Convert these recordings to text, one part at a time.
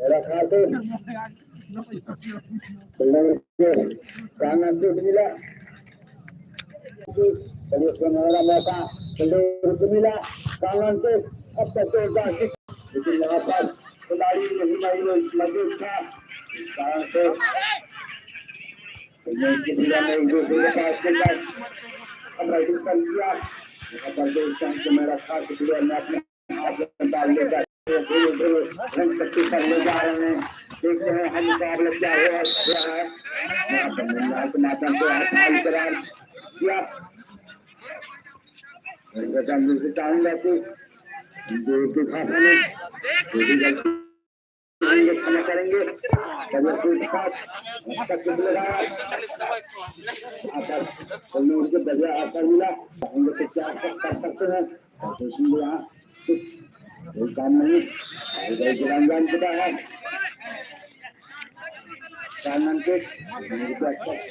मेरा खाते काना से मिला चलिए हमारा मौका चलिए मिला काना से अब तक तो लेकिन यहाँ पर खिलाड़ी नहीं मौजूद था कारण से अब राइडिंग कर लिया यहाँ पर मेरा खास प्लेयर ने अपने हाथ में डाल लेकर रन पट्टी पर ले जा रहे हैं। देखते हैं हम मुकाबला क्या हुआ है के माध्यम से आसान करार किया चाहूंगा कि क्षमा करेंगे बढ़िया आकर मिला हम लोग क्या कर सकते हैं यहाँ कोई काम नहीं रमजान खुदा है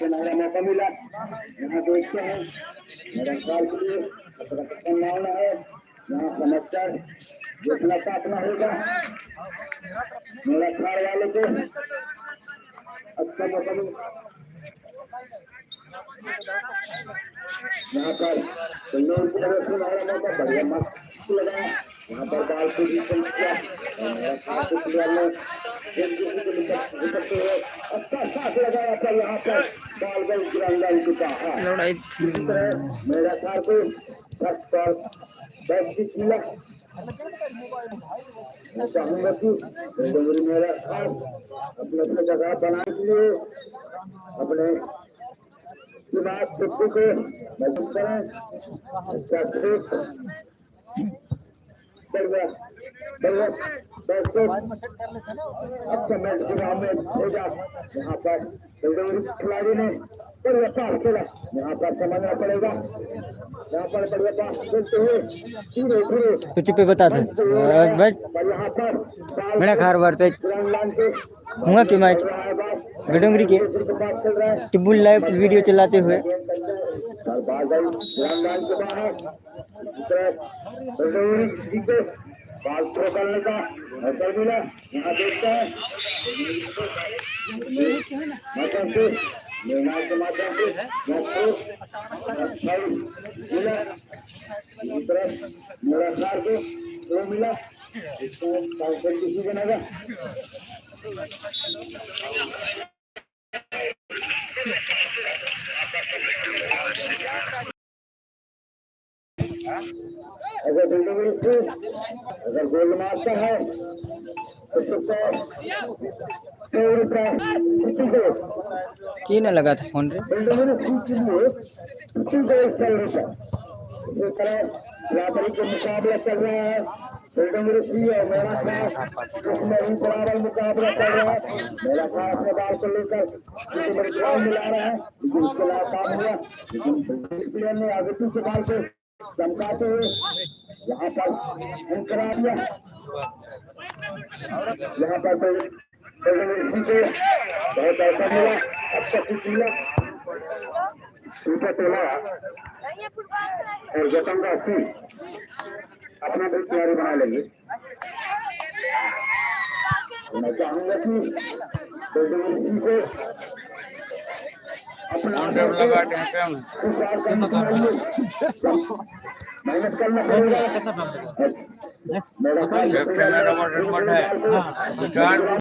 मेरा मौका मिला यहाँ देखते हैं मेरा ख्याल के लिए मामला है यहाँ समझकर देखना ताकना होगा मेरा ख्याल वाले को अच्छा मौका मिला यहाँ पर बढ़िया मस्त लगाया यहाँ पर बाल को भी किया अच्छा साथ लगाया था यहाँ पर बाल गल तिरंगा चुका है मेरा ख्याल को किया चाहूंगा कि मेरा ख्याल अपने अपने जगह बनाने के लिए अपने दिमाग खुद को मजबूत करें यहाँ पर खिलाड़ी ने बढ़िया पास खेला यहाँ पर समझना पड़ेगा यहाँ पर बढ़िया पास खेलते हुए कुछ पे बता दे यहाँ पर मेरा खारवार से हुआ कि मैच गडोंगरी के टिब्बुल लाइव वीडियो चलाते हुए बाल थ्रो करने का अवसर मिला यहाँ देखते हैं निर्माण के माध्यम से मिला मेरा ख्याल को थ्रो मिला इसको किसी बनेगा अगर गोल मारता है की न लगा था फोन रे के मुकाबला चल रहा है और मेरा खास उसमें बराबर मुकाबला चल रहा है मेरा खास अपने बाल को लेकर मिला रहा है लेकिन उसके अलावा काम हुआ लेकिन प्लेयर ने आगे पीछे बाल को चमकाते हुए यहाँ पर हम करा दिया यहाँ पर बहुत ऐसा मिला अच्छा कुछ मिला सूटा तोला और जतंगा सिंह अपना भी तैयारी बना लेंगे मैं चाहूंगा कि मेहनत करना पड़ेगा मेरा